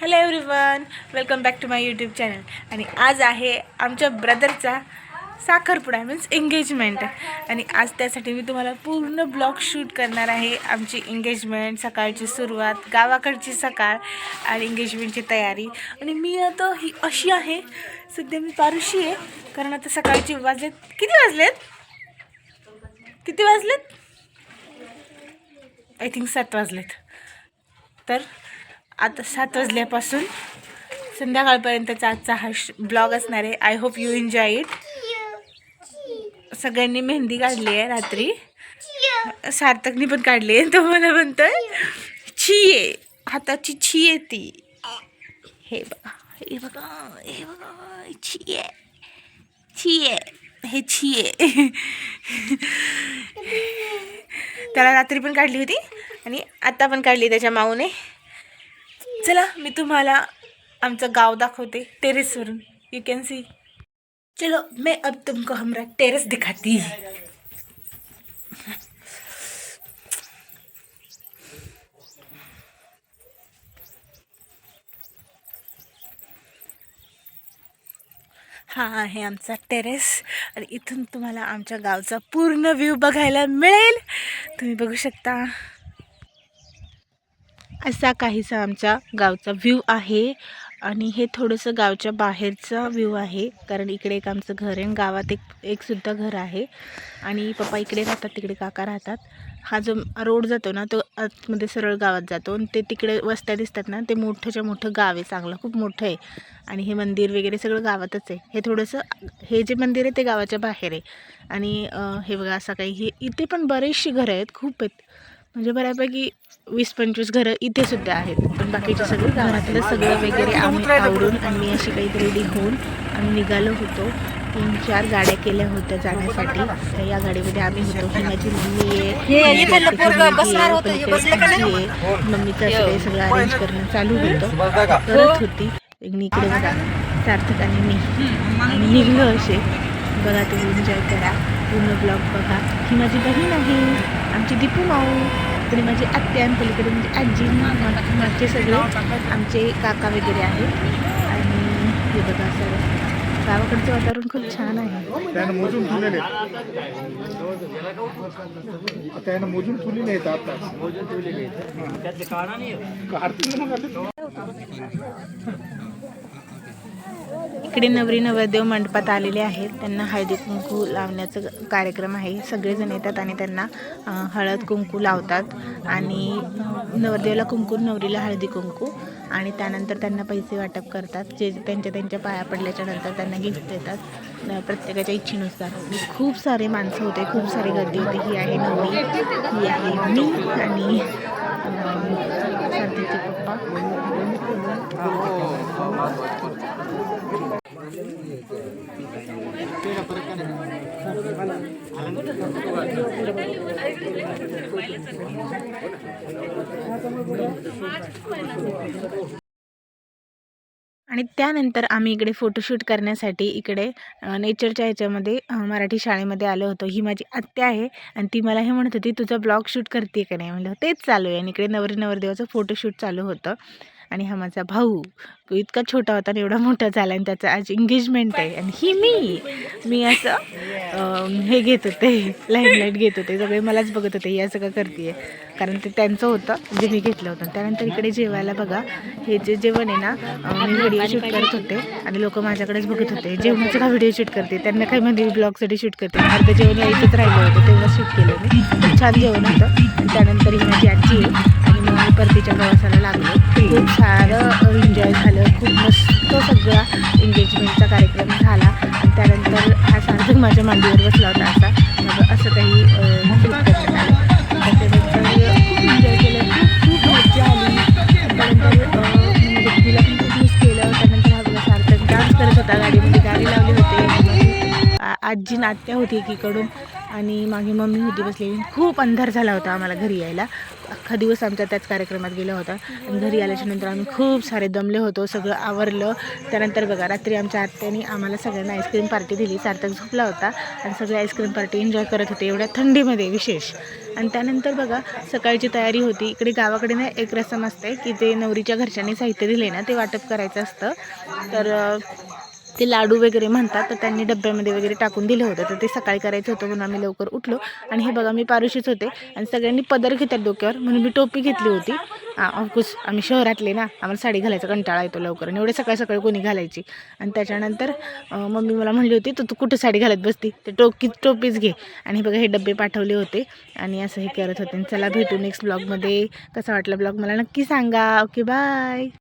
Hello everyone, welcome back to my YouTube channel. आणि आज आहे आमच्या ब्रदरचा साखरपुडा मीन्स एंगेजमेंट. आणि आज त्यासाठी मी तुम्हाला पूर्ण ब्लॉग शूट करणार आहे. आमची एंगेजमेंट, सकाळची सुरुवात, गावाकडची सकाळ आणि एंगेजमेंटची तयारी. आणि मी आता ही अशी आहे, सध्या मी पारुशी आहे कारण आता सकाळची किती वाजलेत आय थिंक 7 वाजलेत. तर आता 7 वाजल्यापासून संध्याकाळपर्यंतचा आजचा हा ब्लॉग असणार आहे. I hope you enjoy it. सगळ्यांनी मेहंदी काढली आहे रात्री, सार्थकनी पण काढली आहे. तो मला म्हणतोय छी आहे, हाताची छी आहे ती. हे बघा, हे बघा, हे बघा, छी आहे, छी आहे, हे छी आहे. त्याला रात्री पण काढली होती आणि आता पण काढली त्याच्या माऊने. चला मी तुम्हाला आमचं गाव दाखवते टेरेसवरून. You can see. चलो मैं अब तुमको हमारा टेरेस दिखाती. हा आहे आमचा टेरेस आणि इथून तुम्हाला आमच्या गावचा पूर्ण व्ह्यू बघायला मिळेल. तुम्ही बघू शकता. असा काहीसा आमच्या गावचा व्ह्यू आहे. आणि हे थोडंसं गावच्या बाहेरचा व्ह्यू आहे, कारण इकडे एक आमचं घर आहे, गावात एक सुद्धा घर आहे. आणि पप्पा इकडे राहतात, तिकडे काका राहतात. हा जो रोड जातो ना, तो आतमध्ये सरळ गावात जातो. आणि ते तिकडे वस्त्या दिसतात ना, ते मोठंच्या मोठं गाव आहे, चांगलं खूप मोठं आहे. आणि हे मंदिर वगैरे सगळं गावातच आहे. हे थोडंसं हे जे मंदिर आहे ते गावाच्या बाहेर आहे. आणि हे बघा असं काही, हे इथे पण बरेचशी घरं आहेत, खूप आहेत, म्हणजे बऱ्यापैकी 20-25 घरं इथे सुद्धा आहेत. पण बाकीचे सगळं गावातलं सगळं वगैरे आम्ही आवडून आणि मी अशी काही रेडी होऊन आम्ही निघालो होतो. 3-4 गाड्या केल्या होत्या जाण्यासाठी. तर या गाडीमध्ये आम्ही होतो. ही माझी मम्मी आहे, मम्मीचं असं सगळं अरेंज करणं चालू होतं, करत होती. मी इकडे बघा, सार्थक आणि मी निघलो असे. बघा, तुम्ही एन्जॉय करा, पूर्ण ब्लॉग बघा. ही माझी बहीण आहे, आमची दीपू माऊ. इकडे माझी आत्या आणि पलीकडे म्हणजे आजी, मागचे सगळे आमचे काका वगैरे आहेत. आणि हे बघा, सगळं गावाकडचं वातावरण खूप छान आहे. इकडे नवरी नवरदेव मंडपात आलेले आहेत. त्यांना हळदी कुंकू लावण्याचं कार्यक्रम आहे. सगळेजण येतात आणि त्यांना हळद कुंकू लावतात. आणि नवरदेवाला कुंकू, नवरीला हळदी कुंकू. आणि त्यानंतर त्यांना पैसे वाटप करतात, जे त्यांच्या पाया पडल्याच्या नंतर त्यांना गिफ्ट देतात प्रत्येकाच्या इच्छेनुसार. खूप सारे माणसं होते, खूप सारी गर्दी होती. ही आहे नवरी, ही आहे मी आणि सार्थकचे पप्पा. आणि त्यानंतर आम्ही इकडे फोटोशूट करण्यासाठी इकडे नेचरच्या ह्याच्यामध्ये मराठी शाळेमध्ये आलो होतो. ही माझी आत्या आहे आणि ती मला हे म्हणत होती, तुझा ब्लॉग शूट करते का नाही. म्हणलं तेच चालू आहे. आणि इकडे नवरदेवाचं फोटोशूट चालू होतं. आणि हा माझा भाऊ, तो इतका छोटा होता आणि एवढा मोठा झाला. आणि त्याचं आज एंगेजमेंट आहे. आणि ही मी असं हे घेत होते, लाईमलाईट घेत होते. सगळे मलाच बघत होते, ही असं का करते, कारण ते त्यांचं होतं जे मी घेतलं होतं. त्यानंतर इकडे जेवायला बघा, हे जे जेवण आहे ना, मी व्हिडिओ शूट करत होते आणि लोक माझ्याकडेच बघत होते, जेवणाचं का व्हिडिओ शूट करते, त्यांना काय मध्ये ब्लॉगसाठी शूट करते. अर्धं जेवण यायचंच राहिलं होतं, तेव्हा शूट केलं मी. खूप छान जेवण होतं. आणि त्यानंतर ही माझी आजी आहे आणि मग मी परतीच्या प्रवासाला लागलो. खूप सारं एन्जॉय झालं, खूप मस्त सगळा एंगेजमेंटचा कार्यक्रम झाला. आणि त्यानंतर हा सार्थक माझ्या मांडीवर बसला होता. असं काही शूट करण्यात आलं. खूप एन्जॉय केलं, खूप मजा आली. त्यानंतर म्हणजे तिला पण खूप मिस केलं. त्यानंतर हा बघा, सार्थक डान्स करत होता गाडीमध्ये, गाडी लावली होती. आजी नात्या होती एकीकडून. आणि मागे मम्मी होती बसलेली. खूप अंधार झाला होता आम्हाला घरी यायला. अख्खा दिवस आमचा त्याच कार्यक्रमात गेला होता. आणि घरी आल्याच्यानंतर आम्ही खूप सारे दमले होतो. सगळं आवरलं. त्यानंतर बघा रात्री आमच्या आत्याने आम्हाला सगळ्यांना आईस्क्रीम पार्टी दिली. सार्थक झोपला होता आणि सगळे आईस्क्रीम पार्टी एन्जॉय करत होते एवढ्या थंडीमध्ये विशेष. आणि त्यानंतर बघा सकाळची तयारी होती. इकडे गावाकडे ना एक रसम असते की ते नवरीच्या घरच्यांनी साहित्य दिले ना ते वाटप करायचं असतं. तर ते लाडू वगैरे म्हणतात, तर त्यांनी डब्यामध्ये वगैरे टाकून दिलं होतं. तर ते सकाळी करायचं होतं म्हणून आम्ही लवकर उठलो. आणि हे बघा मी पारुशीच होते आणि सगळ्यांनी पदर घेतात डोक्यावर म्हणून मी टोपी घेतली होती. ऑफकोर्स आम्ही शहरातले ना, आम्हाला साडी घालायचा कंटाळा येतो लवकर आणि एवढे सकाळी सकाळी कोणी घालायची. आणि त्याच्यानंतर मम्मी मला म्हणली होती तू कुठं साडी घालत बसती, ते टोपीच घे. आणि हे बघा हे डब्बे पाठवले होते आणि असं हे करत होते. चला भेटू नेक्स्ट ब्लॉगमध्ये. कसा वाटला ब्लॉग मला नक्की सांगा. Okay bye.